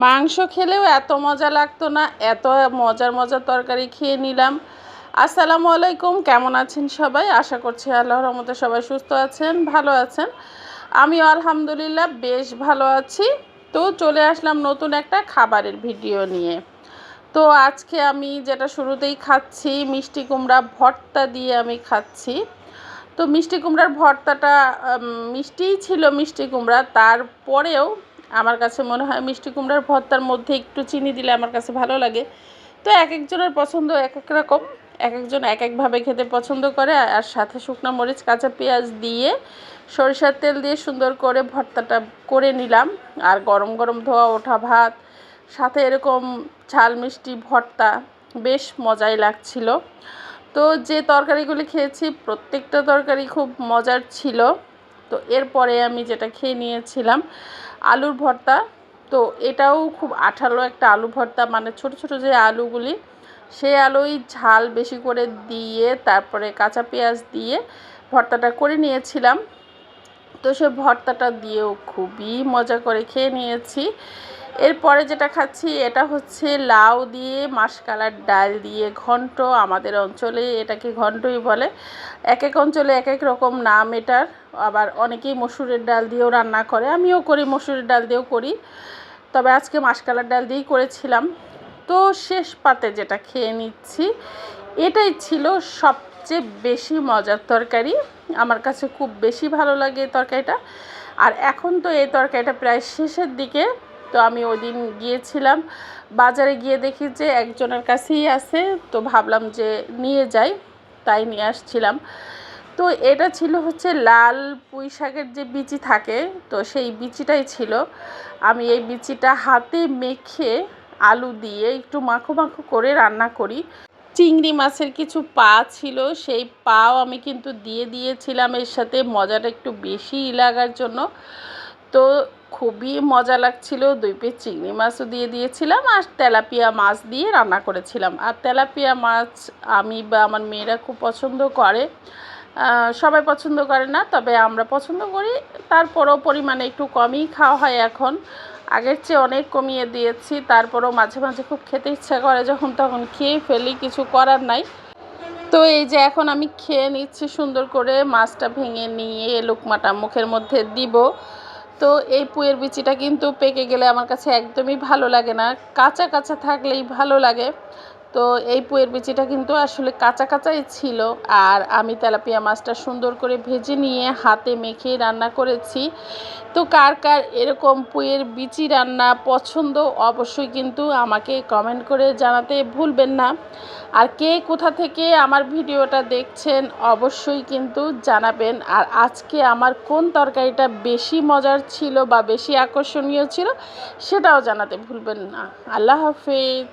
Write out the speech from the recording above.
মাংস খেলেও এত মজা লাগতো না, এত মজার মজার তরকারি খেয়ে নিলাম। আসসালামু আলাইকুম, কেমন আছেন সবাই? আশা করছি আল্লাহর রহমতে সবাই সুস্থ আছেন, ভালো আছেন। আমিও আলহামদুলিল্লাহ বেশ ভালো আছি। তো চলে আসলাম নতুন একটা খাবারের ভিডিও নিয়ে। তো আজকে আমি যেটা শুরুতেই খাচ্ছি, মিষ্টি কুমড়া ভর্তা দিয়ে আমি খাচ্ছি। তো মিষ্টি কুমড়ার ভর্তাটা মিষ্টিই ছিল, মিষ্টি কুমড়া, তারপরেও আমার কাছে মনে হয় মিষ্টি কুমড়ার ভর্তার মধ্যে একটু চিনি দিলে আমার কাছে ভালো লাগে। তো এক একজনের পছন্দ এক এক রকম, এক একজন এক একভাবে খেতে পছন্দ করে। আর সাথে শুকনো মরিচ, কাঁচা পেঁয়াজ দিয়ে সরিষার তেল দিয়ে সুন্দর করে ভর্তাটা করে নিলাম। আর গরম গরম ধোয়া ওঠা ভাত, সাথে এরকম ঝাল মিষ্টি ভর্তা, বেশ মজাই লাগছিল। তো যে তরকারিগুলি খেয়েছি প্রত্যেকটা তরকারি খুব মজার ছিল। তো এরপরে আমি যেটা খেয়ে নিয়েছিলাম আলুর ভর্তা। তো এটাও খুব আঠালো একটা আলু ভর্তা, মানে ছোট ছোট যে আলুগুলি, সেই আলুই ঝাল বেশি করে দিয়ে তারপরে কাঁচা পেঁয়াজ দিয়ে ভর্তাটা করে নিয়েছিলাম। তো সে ভর্তাটা দিয়েও খুবই মজা করে খেয়ে নিয়েছি। এরপরে যেটা খাচ্ছি এটা হচ্ছে লাউ দিয়ে মাসকলাইর ডাল দিয়ে ঘন্ট। আমাদের অঞ্চলে এটাকে ঘন্টই বলে, এক এক অঞ্চলে এক এক রকম নাম এটার। আবার অনেকেই মসুরের ডাল দিয়েও রান্না করে, আমিও করি, মসুরের ডাল দিয়েও করি, তবে আজকে মাসকলাইর ডাল দিয়েই করেছিলাম। তো শেষ পাতে যেটা খেয়ে নিচ্ছি, এটাই ছিল সবচেয়ে বেশি মজার তরকারি। আমার কাছে খুব বেশি ভালো লাগে এই তরকারিটা। আর এখন তো এই তরকারিটা প্রায় শেষের দিকে। তো আমি ওই দিন গিয়েছিলাম বাজারে, গিয়ে দেখি যে একজনের কাছেই আছে, তো ভাবলাম যে নিয়ে যাই, তাই নিয়ে আসছিলাম। তো এটা ছিল হচ্ছে লাল পুঁই শাকের যে বিচি থাকে, তো সেই বিচিটাই ছিল। আমি এই বিচিটা হাতে মেখে আলু দিয়ে একটু মাখো মাখো করে রান্না করি। চিংড়ি মাছের কিছু পা ছিল, সেই পাও আমি কিন্তু দিয়ে দিয়েছিলাম এর সাথে, মজাটা একটু বেশি লাগার জন্য। তো খুবই মজা লাগছিল। 2 পিস চিংড়ি মাছও দিয়ে দিয়েছিলাম, আর তেলাপিয়া মাছ দিয়ে রান্না করেছিলাম। আর তেলাপিয়া মাছ আমি বা আমার মেয়েরা খুব পছন্দ করে। সবাই পছন্দ করে না, তবে আমরা পছন্দ করি। তারপরও পরিমাণে একটু কমই খাওয়া হয় এখন, আগের চেয়ে অনেক কমিয়ে দিয়েছি। তারপরও মাঝে মাঝে খুব খেতে ইচ্ছা করে, যখন তখন খেয়ে ফেলি, কিছু করার নাই। তো এই যে এখন আমি খেয়ে নিচ্ছি সুন্দর করে, মাছটা ভেঙে নিয়ে লুকমাটা মুখের মধ্যে দিব। তো এই পুঁইয়ের বিচিটা কিন্তু পেকে গেলে আমার কাছে একদমই ভালো লাগে না, কাঁচা কাঁচা থাকলেই ভালো লাগে। তো এই পুঁইয়ের বিচিটা কিন্তু আসলে কাঁচা কাঁচাই ছিল। আর আমি তেলাপিয়া মাছটা সুন্দর করে ভেজে নিয়ে হাতে মেখে রান্না করেছি। তো কার কার এরকম পুঁইয়ের বিচি রান্না পছন্দ অবশ্যই কিন্তু আমাকে কমেন্ট করে জানাতে ভুলবেন না। আর কে কোথা থেকে আমার ভিডিওটা দেখছেন অবশ্যই কিন্তু জানাবেন। আর আজকে আমার কোন তরকারিটা বেশি মজার ছিল বা বেশি আকর্ষণীয় ছিল সেটাও জানাতে ভুলবেন না। আল্লাহ হাফেজ।